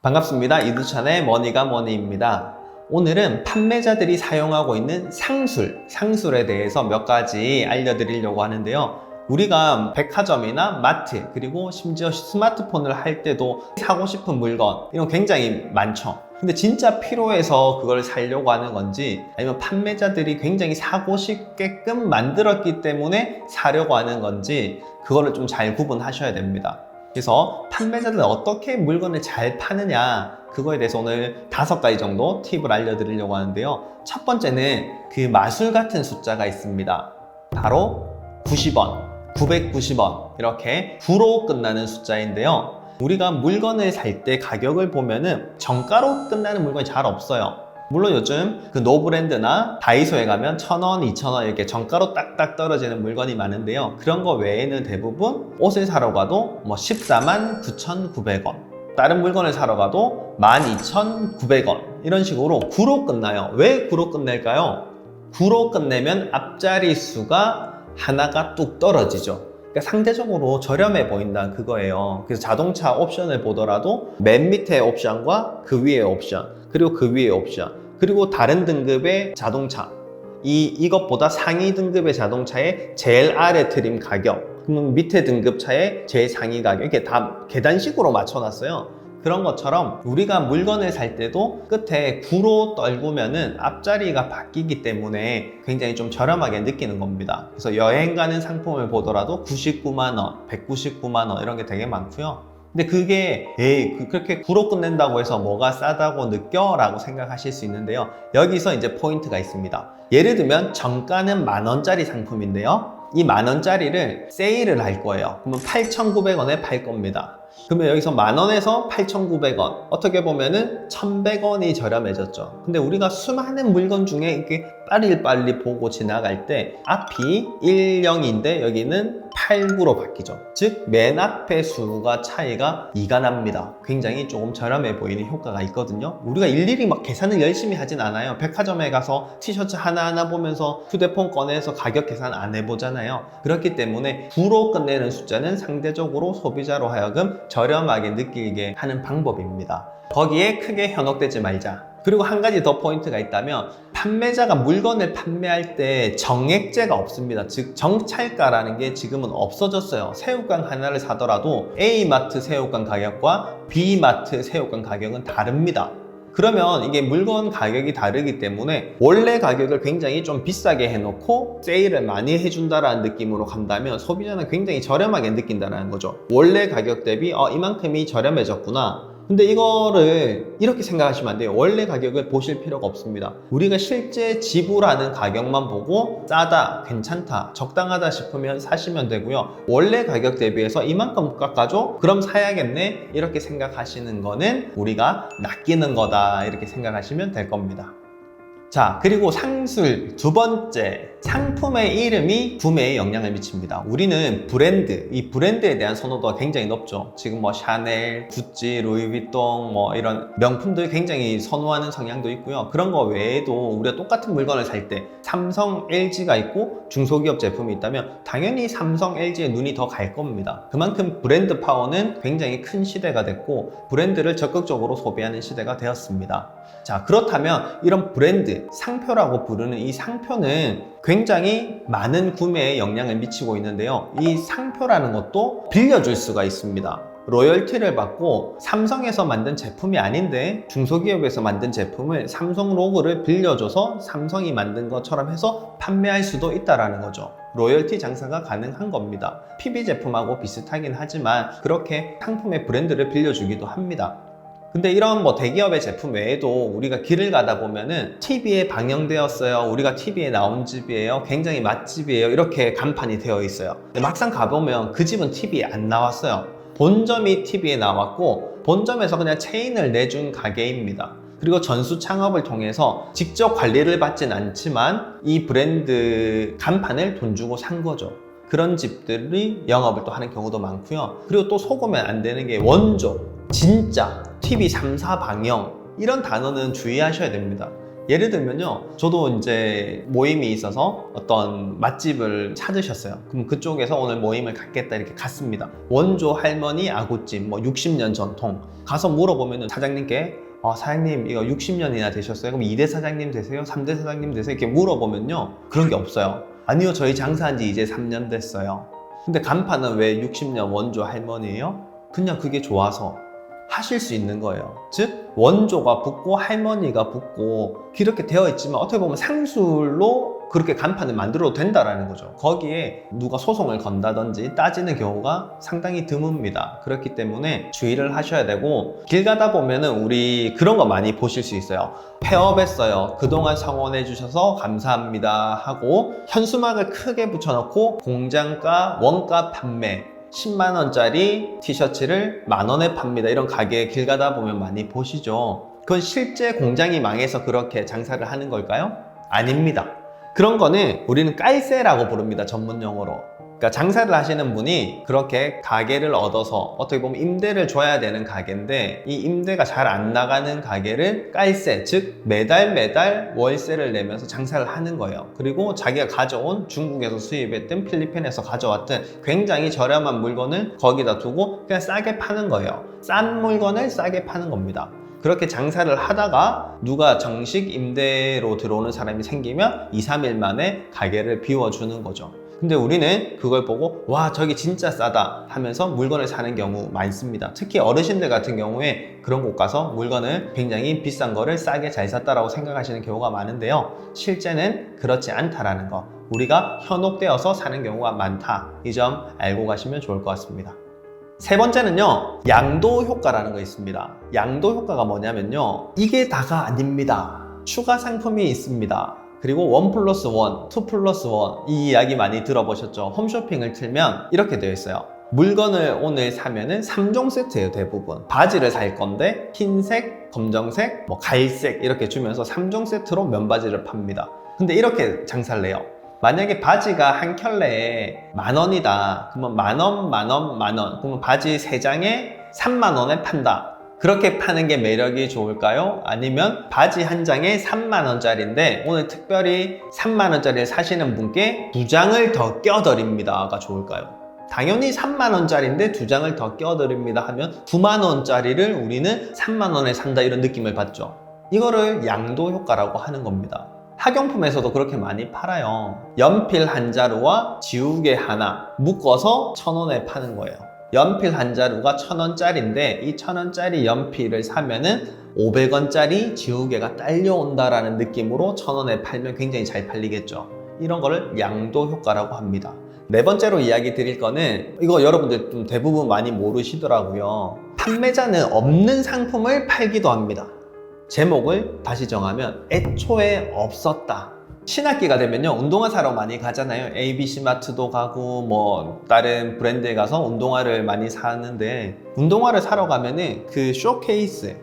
반갑습니다. 이두찬의 머니가 머니입니다. 오늘은 판매자들이 사용하고 있는 상술에 대해서 몇 가지 알려드리려고 하는데요. 우리가 백화점이나 마트, 그리고 심지어 스마트폰을 할 때도 사고 싶은 물건, 이런 굉장히 많죠. 근데 진짜 필요해서 그걸 사려고 하는 건지, 아니면 판매자들이 굉장히 사고 싶게끔 만들었기 때문에 사려고 하는 건지, 그거를 좀 잘 구분하셔야 됩니다. 그래서 판매자들은 어떻게 물건을 잘 파느냐, 그거에 대해서 오늘 5가지 정도 팁을 알려드리려고 하는데요. 첫 번째는 그 마술 같은 숫자가 있습니다. 바로 90원, 990원, 이렇게 9로 끝나는 숫자인데요. 우리가 물건을 살 때 가격을 보면은 정가로 끝나는 물건이 잘 없어요. 물론 요즘 그 노브랜드나 다이소에 가면 1,000원, 2,000원 이렇게 정가로 딱딱 떨어지는 물건이 많은데요. 그런 거 외에는 대부분 옷을 사러 가도 14만 9,900원, 다른 물건을 사러 가도 12,900원, 이런 식으로 9로 끝나요. 왜 9로 끝낼까요? 9로 끝내면 앞자리 수가 하나가 뚝 떨어지죠. 그러니까 상대적으로 저렴해 보인다, 그거예요. 그래서 자동차 옵션을 보더라도 맨 밑에 옵션과 그 위에 옵션, 그리고 그 위에 옵션, 그리고 다른 등급의 자동차, 이것보다 상위 등급의 자동차의 제일 아래 트림 가격, 그러면 밑에 등급 차의 제일 상위 가격, 이렇게 다 계단식으로 맞춰놨어요. 그런 것처럼 우리가 물건을 살 때도 끝에 9로 떨구면은 앞자리가 바뀌기 때문에 굉장히 좀 저렴하게 느끼는 겁니다. 그래서 여행 가는 상품을 보더라도 99만 원, 199만 원, 이런 게 되게 많고요. 근데 그게 그렇게 9로 끝낸다고 해서 뭐가 싸다고 느껴? 라고 생각하실 수 있는데요. 여기서 이제 포인트가 있습니다. 예를 들면 정가는 10,000원짜리 상품인데요. 이 10,000원짜리를 세일을 할 거예요. 그러면 8,900원에 팔 겁니다. 그러면 여기서 10,000원에서 8,900원, 어떻게 보면은 1,100원이 저렴해졌죠. 근데 우리가 수많은 물건 중에 이렇게 빨리 보고 지나갈 때 앞이 10인데 여기는 89로 바뀌죠. 즉 맨 앞에 수가 차이가 2가 납니다. 굉장히 조금 저렴해 보이는 효과가 있거든요. 우리가 일일이 막 계산을 열심히 하진 않아요. 백화점에 가서 티셔츠 하나하나 보면서 휴대폰 꺼내서 가격 계산 안 해보잖아요. 그렇기 때문에 9로 끝내는 숫자는 상대적으로 소비자로 하여금 저렴하게 느끼게 하는 방법입니다. 거기에 크게 현혹되지 말자. 그리고 한 가지 더 포인트가 있다면, 판매자가 물건을 판매할 때 정액제가 없습니다. 즉 정찰가라는 게 지금은 없어졌어요. 새우깡 하나를 사더라도 A마트 새우깡 가격과 B마트 새우깡 가격은 다릅니다. 그러면 이게 물건 가격이 다르기 때문에 원래 가격을 굉장히 좀 비싸게 해놓고 세일을 많이 해준다라는 느낌으로 간다면 소비자는 굉장히 저렴하게 느낀다는 거죠. 원래 가격 대비 이만큼이 저렴해졌구나. 근데 이거를 이렇게 생각하시면 안 돼요. 원래 가격을 보실 필요가 없습니다. 우리가 실제 지불하는 가격만 보고 싸다, 괜찮다, 적당하다 싶으면 사시면 되고요. 원래 가격 대비해서 이만큼 깎아줘? 그럼 사야겠네? 이렇게 생각하시는 거는 우리가 낚이는 거다, 이렇게 생각하시면 될 겁니다. 자, 그리고 상술 두 번째, 상품의 이름이 구매에 영향을 미칩니다. 우리는 브랜드, 이 브랜드에 대한 선호도가 굉장히 높죠. 지금 샤넬, 구찌, 루이비통 이런 명품들 굉장히 선호하는 성향도 있고요. 그런 거 외에도 우리가 똑같은 물건을 살 때 삼성, LG가 있고 중소기업 제품이 있다면 당연히 삼성, LG에 눈이 더 갈 겁니다. 그만큼 브랜드 파워는 굉장히 큰 시대가 됐고 브랜드를 적극적으로 소비하는 시대가 되었습니다. 자, 그렇다면 이런 브랜드, 상표라고 부르는 이 상표는 굉장히 많은 구매에 영향을 미치고 있는데요. 이 상표라는 것도 빌려줄 수가 있습니다. 로열티를 받고 삼성에서 만든 제품이 아닌데 중소기업에서 만든 제품을 삼성 로고를 빌려줘서 삼성이 만든 것처럼 해서 판매할 수도 있다는 거죠. 로열티 장사가 가능한 겁니다. PB 제품하고 비슷하긴 하지만 그렇게 상품의 브랜드를 빌려주기도 합니다. 근데 이런 대기업의 제품 외에도 우리가 길을 가다 보면은 TV에 방영되었어요, 우리가 TV에 나온 집이에요, 굉장히 맛집이에요, 이렇게 간판이 되어 있어요. 근데 막상 가보면 그 집은 TV에 안 나왔어요. 본점이 TV에 나왔고 본점에서 그냥 체인을 내준 가게입니다. 그리고 전수 창업을 통해서 직접 관리를 받진 않지만 이 브랜드 간판을 돈 주고 산 거죠. 그런 집들이 영업을 또 하는 경우도 많고요. 그리고 또 속으면 안 되는 게 원조, 진짜, TV 3사 방영, 이런 단어는 주의하셔야 됩니다. 예를 들면요, 저도 이제 모임이 있어서 어떤 맛집을 찾으셨어요. 그럼 그쪽에서 오늘 모임을 갖겠다 이렇게 갔습니다. 원조 할머니 아구찜 뭐 60년 전통 가서 물어보면은 사장님께 사장님 이거 60년이나 되셨어요? 그럼 2대 사장님 되세요? 3대 사장님 되세요? 이렇게 물어보면요, 그런 게 없어요. 아니요, 저희 장사한 지 이제 3년 됐어요. 근데 간판은 왜 60년 원조 할머니예요? 그냥 그게 좋아서 하실 수 있는 거예요. 즉 원조가 붙고 할머니가 붙고 그렇게 되어 있지만 어떻게 보면 상술로 그렇게 간판을 만들어도 된다라는 거죠. 거기에 누가 소송을 건다든지 따지는 경우가 상당히 드뭅니다. 그렇기 때문에 주의를 하셔야 되고, 길 가다 보면은 우리 그런 거 많이 보실 수 있어요. 폐업했어요, 그동안 성원해 주셔서 감사합니다 하고 현수막을 크게 붙여놓고 공장가 원가 판매 10만원짜리 티셔츠를 만원에 팝니다, 이런 가게 길 가다 보면 많이 보시죠. 그건 실제 공장이 망해서 그렇게 장사를 하는 걸까요? 아닙니다. 그런 거는 우리는 깔세라고 부릅니다, 전문 용어로. 그러니까 장사를 하시는 분이 그렇게 가게를 얻어서 어떻게 보면 임대를 줘야 되는 가게인데, 이 임대가 잘 안 나가는 가게를 깔세, 즉 매달 월세를 내면서 장사를 하는 거예요. 그리고 자기가 가져온 중국에서 수입했든 필리핀에서 가져왔든 굉장히 저렴한 물건을 거기다 두고 그냥 싸게 파는 거예요. 싼 물건을 싸게 파는 겁니다. 그렇게 장사를 하다가 누가 정식 임대로 들어오는 사람이 생기면 2, 3일 만에 가게를 비워주는 거죠. 근데 우리는 그걸 보고 와, 저기 진짜 싸다 하면서 물건을 사는 경우 많습니다. 특히 어르신들 같은 경우에 그런 곳 가서 물건을 굉장히 비싼 거를 싸게 잘 샀다라고 생각하시는 경우가 많은데요, 실제는 그렇지 않다라는 거, 우리가 현혹되어서 사는 경우가 많다, 이 점 알고 가시면 좋을 것 같습니다. 세 번째는요, 양도 효과라는 거 있습니다. 양도 효과가 뭐냐면요, 이게 다가 아닙니다. 추가 상품이 있습니다. 그리고 1+1, 2+1, 이 이야기 많이 들어보셨죠? 홈쇼핑을 틀면 이렇게 되어 있어요. 물건을 오늘 사면은 3종 세트예요, 대부분. 바지를 살 건데 흰색, 검정색, 갈색 이렇게 주면서 3종 세트로 면바지를 팝니다. 근데 이렇게 장사를 해요. 만약에 바지가 한 켤레에 10,000원이다. 그러면 만원. 그러면 바지 3장에 30,000원에 판다. 그렇게 파는 게 매력이 좋을까요? 아니면 바지 한 장에 30,000원짜리인데 오늘 특별히 30,000원짜리를 사시는 분께 2장을 더 껴드립니다가 좋을까요? 당연히 30,000원짜리인데 2장을 더 껴드립니다 하면 90,000원짜리를 우리는 30,000원에 산다, 이런 느낌을 받죠. 이거를 양도 효과라고 하는 겁니다. 학용품에서도 그렇게 많이 팔아요. 연필 한 자루와 지우개 하나 묶어서 1,000원에 파는 거예요. 연필 한 자루가 1,000원짜리인데 이 1,000원짜리 연필을 사면은 500원짜리 지우개가 딸려온다라는 느낌으로 1,000원에 팔면 굉장히 잘 팔리겠죠. 이런 거를 양도 효과라고 합니다. 네 번째로 이야기 드릴 거는, 이거 여러분들 좀 대부분 많이 모르시더라고요. 판매자는 없는 상품을 팔기도 합니다. 제목을 다시 정하면 애초에 없었다. 신학기가 되면요, 운동화 사러 많이 가잖아요. ABC마트도 가고 다른 브랜드에 가서 운동화를 많이 사는데, 운동화를 사러 가면은 그 쇼케이스,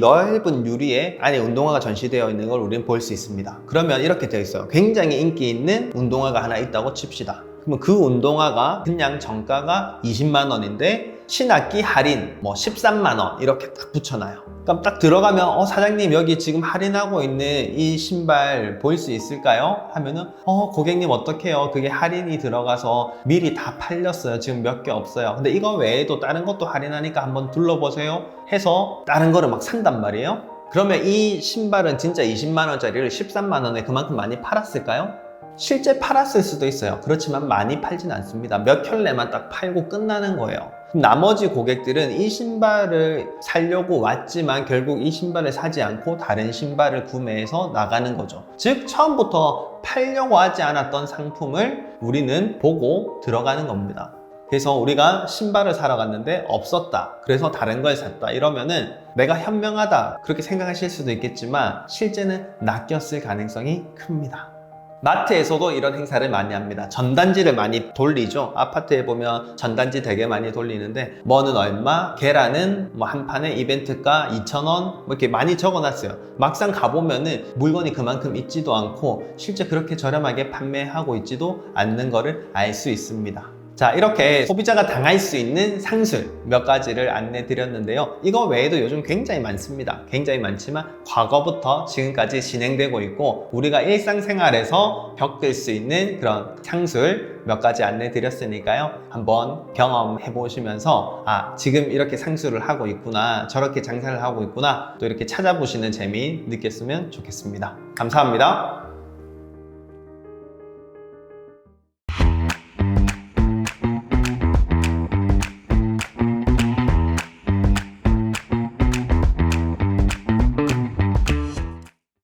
넓은 유리에 안에 운동화가 전시되어 있는 걸 우리는 볼 수 있습니다. 그러면 이렇게 되어 있어요. 굉장히 인기 있는 운동화가 하나 있다고 칩시다. 그러면 그 운동화가 그냥 정가가 20만 원인데 신학기 할인 13만 원 이렇게 딱 붙여놔요. 그럼 딱 들어가면 사장님 여기 지금 할인하고 있는 이 신발 볼 수 있을까요? 하면은 고객님 어떡해요, 그게 할인이 들어가서 미리 다 팔렸어요, 지금 몇 개 없어요. 근데 이거 외에도 다른 것도 할인하니까 한번 둘러보세요 해서 다른 거를 막 산단 말이에요. 그러면 이 신발은 진짜 20만 원짜리를 13만 원에 그만큼 많이 팔았을까요? 실제 팔았을 수도 있어요. 그렇지만 많이 팔진 않습니다. 몇 켤레만 딱 팔고 끝나는 거예요. 나머지 고객들은 이 신발을 사려고 왔지만 결국 이 신발을 사지 않고 다른 신발을 구매해서 나가는 거죠. 즉 처음부터 팔려고 하지 않았던 상품을 우리는 보고 들어가는 겁니다. 그래서 우리가 신발을 사러 갔는데 없었다, 그래서 다른 걸 샀다, 이러면은 내가 현명하다 그렇게 생각하실 수도 있겠지만 실제는 낚였을 가능성이 큽니다. 마트에서도 이런 행사를 많이 합니다. 전단지를 많이 돌리죠. 아파트에 보면 전단지 되게 많이 돌리는데 뭐는 얼마, 계란은 한 판에 이벤트가 2,000원 이렇게 많이 적어놨어요. 막상 가보면은 물건이 그만큼 있지도 않고 실제 그렇게 저렴하게 판매하고 있지도 않는 거를 알 수 있습니다. 자, 이렇게 소비자가 당할 수 있는 상술 몇 가지를 안내 드렸는데요. 이거 외에도 요즘 굉장히 많습니다. 굉장히 많지만 과거부터 지금까지 진행되고 있고 우리가 일상생활에서 겪을 수 있는 그런 상술 몇 가지 안내 드렸으니까요. 한번 경험해 보시면서 아, 지금 이렇게 상술을 하고 있구나, 저렇게 장사를 하고 있구나, 또 이렇게 찾아보시는 재미 느꼈으면 좋겠습니다. 감사합니다.